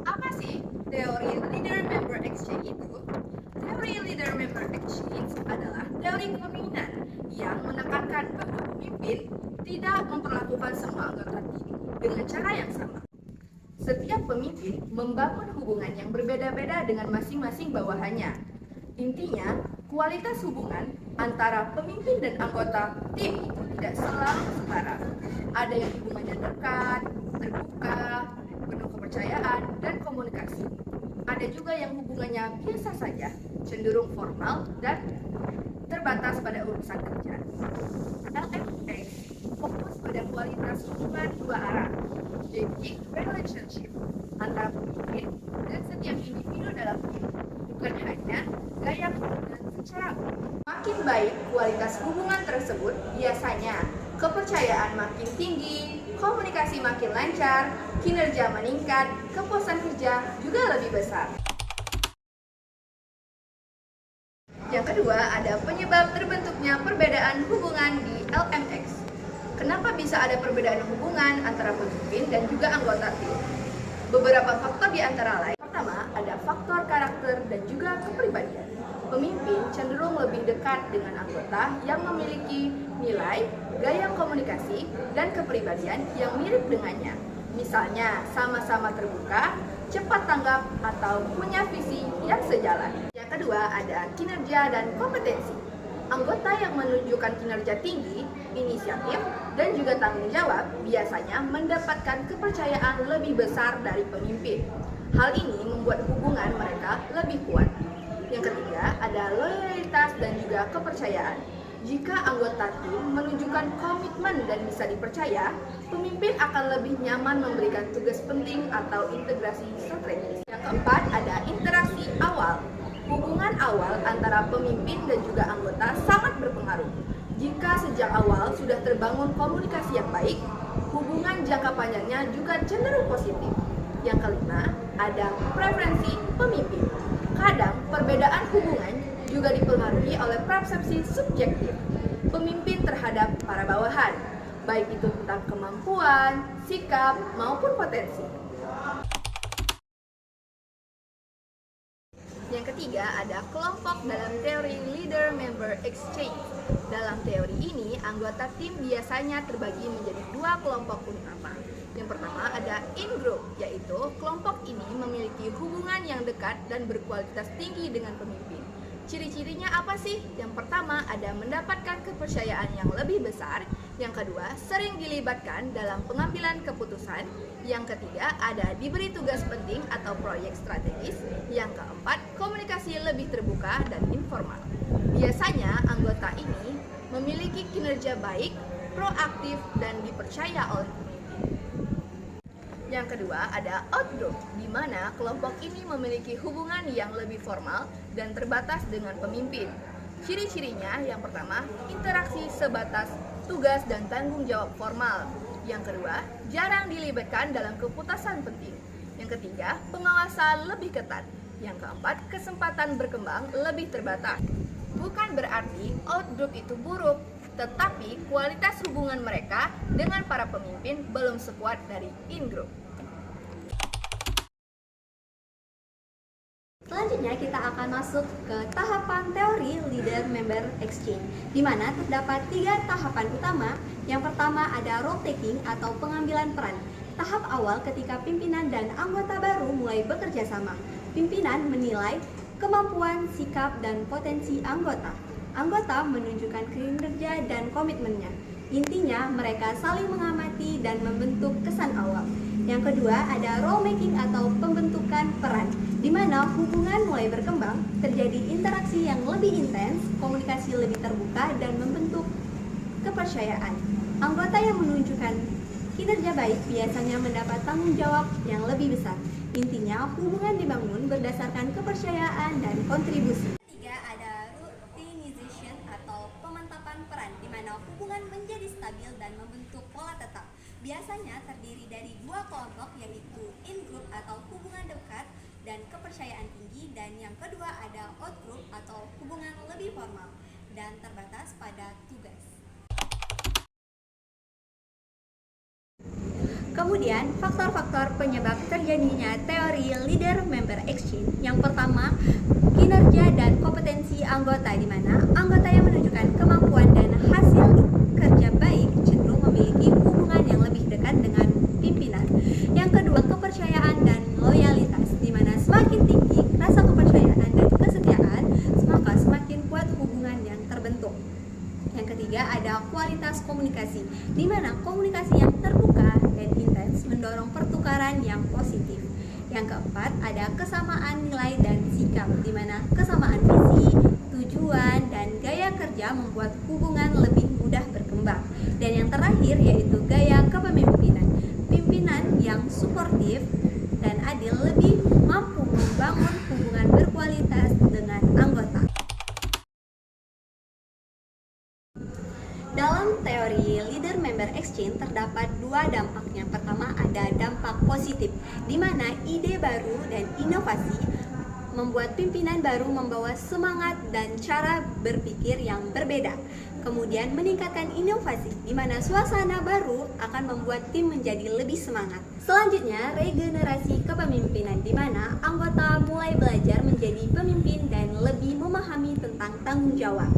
Apa sih teori leader-member exchange itu? Teori leader-member exchange adalah teori kepemimpinan yang menekankan bahwa pemimpin tidak memperlakukan semua anggota tim dengan cara yang sama. Setiap pemimpin membangun hubungan yang berbeda-beda dengan masing-masing bawahannya. Intinya, kualitas hubungan antara pemimpin dan anggota tim itu tidak selalu setara. Ada yang hubungannya dekat, terbuka, penuh kepercayaan, dan komunikasi. Ada juga yang hubungannya biasa saja, cenderung formal dan terbatas pada urusan kerja. LMX fokus pada kualitas hubungan dua arah, jadi relationship antara pemimpin dan setiap individu dalam tim, bukan hanya gaya hubungan secara umum. Makin baik kualitas hubungan tersebut, biasanya kepercayaan makin tinggi, komunikasi makin lancar, kinerja meningkat, kepuasan kerja juga lebih besar. Yang kedua, ada penyebab terbentuknya perbedaan hubungan di LMX. Kenapa bisa ada perbedaan hubungan antara pemimpin dan juga anggota tim? Beberapa faktor di antara lain. Pertama, ada faktor karakter dan juga kepribadian. Pemimpin cenderung lebih dekat dengan anggota yang memiliki nilai, gaya komunikasi, dan kepribadian yang mirip dengannya. Misalnya, sama-sama terbuka, cepat tanggap, atau punya visi yang sejalan. Yang kedua, ada kinerja dan kompetensi. Anggota yang menunjukkan kinerja tinggi, inisiatif, dan juga tanggung jawab biasanya mendapatkan kepercayaan lebih besar dari pemimpin. Hal ini membuat hubungan mereka lebih kuat. Yang ketiga, ada loyalitas dan juga kepercayaan. Jika anggota tim menunjukkan komitmen dan bisa dipercaya, pemimpin akan lebih nyaman memberikan tugas penting atau integrasi strategis. Yang keempat, ada interaksi awal. Hubungan awal antara pemimpin dan juga anggota sangat berpengaruh. Jika sejak awal sudah terbangun komunikasi yang baik, hubungan jangka panjangnya juga cenderung positif. Yang kelima, ada preferensi pemimpin. Kadang perbedaan hubungan juga dipengaruhi oleh persepsi subjektif pemimpin terhadap para bawahan, baik itu tentang kemampuan, sikap, maupun potensi. Yang ketiga, ada kelompok dalam teori leader-member exchange. Dalam teori ini, anggota tim biasanya terbagi menjadi dua kelompok utama. Yang pertama ada in-group, yaitu kelompok ini memiliki hubungan yang dekat dan berkualitas tinggi dengan pemimpin. Ciri-cirinya apa sih? Yang pertama ada mendapatkan kepercayaan yang lebih besar. Yang kedua, sering dilibatkan dalam pengambilan keputusan. Yang ketiga, ada diberi tugas penting atau proyek strategis. Yang keempat, komunikasi lebih terbuka dan informal. Biasanya anggota ini memiliki kinerja baik, proaktif, dan dipercaya oleh pemimpin. Yang kedua, ada outgroup, di mana kelompok ini memiliki hubungan yang lebih formal dan terbatas dengan pemimpin. Ciri-cirinya, yang pertama, interaksi sebatas tugas dan tanggung jawab formal. Yang kedua, jarang dilibatkan dalam keputusan penting. Yang ketiga, pengawasan lebih ketat. Yang keempat, kesempatan berkembang lebih terbatas. Bukan berarti outgroup itu buruk, tetapi kualitas hubungan mereka dengan para pemimpin belum sekuat dari in-group. Selanjutnya kita akan masuk ke tahapan teori leader-member exchange, di mana terdapat 3 tahapan utama. Yang pertama ada role taking atau pengambilan peran. Tahap awal ketika pimpinan dan anggota baru mulai bekerja sama. Pimpinan menilai kemampuan, sikap, dan potensi anggota. Anggota menunjukkan kinerja dan komitmennya. Intinya mereka saling mengamati dan membentuk kesan awal. Yang kedua ada role making atau pembentukan peran, di mana hubungan mulai berkembang, terjadi interaksi yang lebih intens, komunikasi lebih terbuka, dan membentuk kepercayaan. Anggota yang menunjukkan kinerja baik biasanya mendapat tanggung jawab yang lebih besar. Intinya hubungan dibangun berdasarkan kepercayaan dan kontribusi. Ketiga ada routinization atau pemantapan peran, di mana hubungan menjadi stabil dan membentuk pola tetap. Biasanya terdiri dari 2 kelompok, yaitu in-group atau hubungan dekat dan kepercayaan tinggi, dan yang kedua ada out-group atau hubungan lebih formal dan terbatas pada tugas. Kemudian, faktor-faktor penyebab terjadinya teori teori leader member exchange. Yang pertama, kinerja dan kompetensi anggota, di mana anggota yang menunjukkan kemampuan dan hasil kerja baik cenderung memiliki hubungan yang lebih dekat dengan pimpinan. Yang kedua, kepercayaan dan loyalitas, di mana semakin tinggi rasa kepercayaan dan kesetiaan, maka semakin kuat hubungan yang terbentuk. Yang ketiga, ada kualitas komunikasi, di mana komunikasi yang terbuka dan intens mendorong pertukaran yang positif. Yang keempat, ada kesamaan nilai dan sikap, di mana kesamaan visi, tujuan, dan gaya kerja membuat hubungan lebih mudah berkembang. Dan yang terakhir yaitu gaya kepemimpinan. Pimpinan yang suportif dan adil lebih mampu membangun hubungan berkualitas dengan anggota. Dalam teori leader member exchange terdapat dua dampak. Yang pertama ada dampak positif, di mana ide baru dan inovasi membuat pimpinan baru membawa semangat dan cara berpikir yang berbeda. Kemudian meningkatkan inovasi, di mana suasana baru akan membuat tim menjadi lebih semangat. Selanjutnya, regenerasi kepemimpinan, di mana anggota mulai belajar menjadi pemimpin dan lebih memahami tentang tanggung jawab.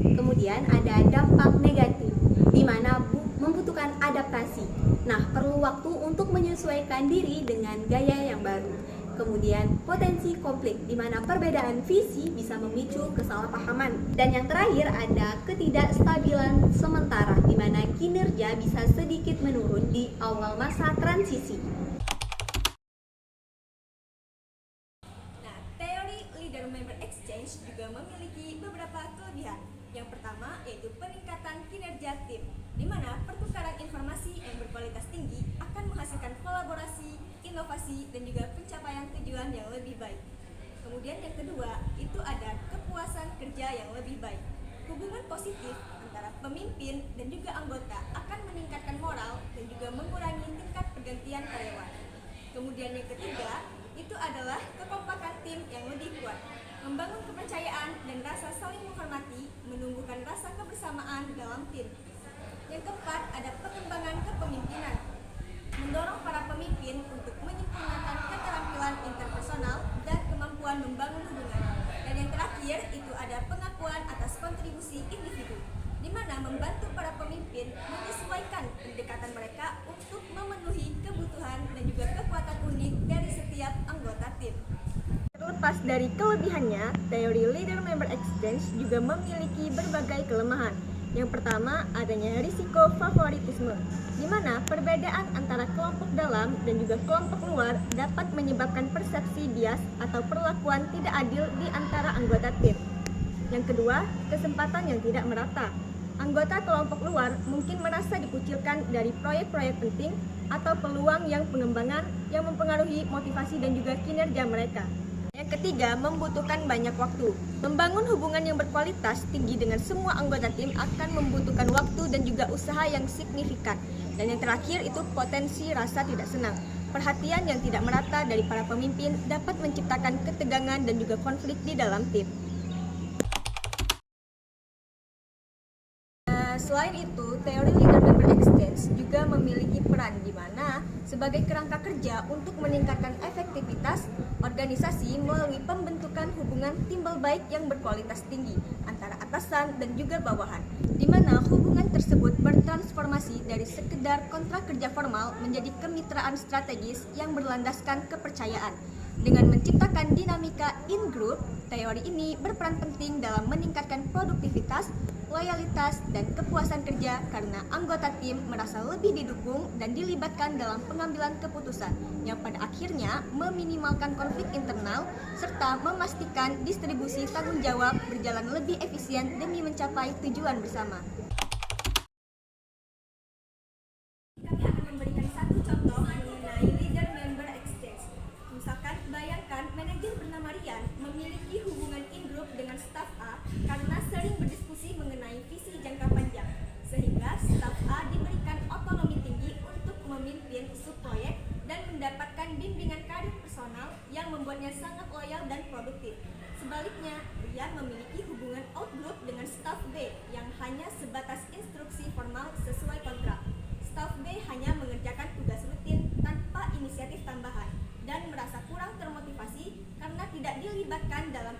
Kemudian ada dampak negatif, di mana membutuhkan adaptasi. Nah, perlu waktu untuk menyesuaikan diri dengan gaya yang baru. Kemudian potensi konflik, di mana perbedaan visi bisa memicu kesalahpahaman. Dan yang terakhir ada ketidakstabilan sementara, di mana kinerja bisa sedikit menurun di awal masa transisi. Nah, teori leader member exchange juga memiliki beberapa kelebihan. Yang pertama yaitu peningkatan kinerja tim, di mana pertukaran informasi yang berkualitas tinggi akan menghasilkan kolaborasi, inovasi, dan juga pencapaian tujuan yang lebih baik. Kemudian yang kedua, itu ada kepuasan kerja yang lebih baik. Hubungan positif antara pemimpin dan juga anggota akan meningkatkan moral dan juga mengurangi tingkat pergantian karyawan. Kemudian yang ketiga, itu adalah kekompakan tim yang lebih kuat. Membangun kepercayaan dan rasa saling menghormati menumbuhkan rasa kebersamaan dalam tim. Yang keempat, ada pengembangan kepemimpinan. Mendorong para pemimpin untuk menyempurnakan keterampilan interpersonal dan kemampuan membangun hubungan. Dan yang terakhir, itu ada pengakuan atas kontribusi individu, di mana membantu para pemimpin menyesuaikan pendekatan mereka untuk memenuhi kebutuhan dan juga kekuatan unik dari setiap anggota tim. Terlepas dari kelebihannya, teori leader member exchange juga memiliki berbagai kelemahan. Yang pertama, adanya risiko favoritisme, di mana perbedaan antara kelompok dalam dan juga kelompok luar dapat menyebabkan persepsi bias atau perlakuan tidak adil di antara anggota tim. Yang kedua, kesempatan yang tidak merata. Anggota kelompok luar mungkin merasa dikucilkan dari proyek-proyek penting atau peluang yang pengembangan yang mempengaruhi motivasi dan juga kinerja mereka. Yang ketiga, membutuhkan banyak waktu. Membangun hubungan yang berkualitas tinggi dengan semua anggota tim akan membutuhkan waktu dan juga usaha yang signifikan. Dan yang terakhir itu potensi rasa tidak senang. Perhatian yang tidak merata dari para pemimpin dapat menciptakan ketegangan dan juga konflik di dalam tim. Selain itu, teori leader member exchange juga memiliki peran di mana sebagai kerangka kerja untuk meningkatkan efektivitas organisasi melalui pembentukan hubungan timbal baik yang berkualitas tinggi antara atasan dan juga bawahan, di mana hubungan tersebut bertransformasi dari sekedar kontrak kerja formal menjadi kemitraan strategis yang berlandaskan kepercayaan. Dengan menciptakan dinamika in-group, teori ini berperan penting dalam meningkatkan produktivitas, loyalitas, dan kepuasan kerja karena anggota tim merasa lebih didukung dan dilibatkan dalam pengambilan keputusan yang pada akhirnya meminimalkan konflik internal serta memastikan distribusi tanggung jawab berjalan lebih efisien demi mencapai tujuan bersama. Kami akan memberikan satu contoh mengenai leader member exchange. Misalkan, bayangkan manajer bernama Rian memiliki hubungan in-group dengan staf A karena sering berdiskusi mengenai visi jangka panjang, sehingga staf A diberikan otonomi tinggi untuk memimpin subproyek dan mendapatkan bimbingan karir personal yang membuatnya sangat loyal dan produktif. Sebaliknya, Rian memiliki hubungan out-group dengan staf B yang hanya sebatas instruksi formal sesuai kontrak. Staf B hanya mengerjakan tugas rutin tanpa inisiatif tambahan dan merasa dibutuhkan dalam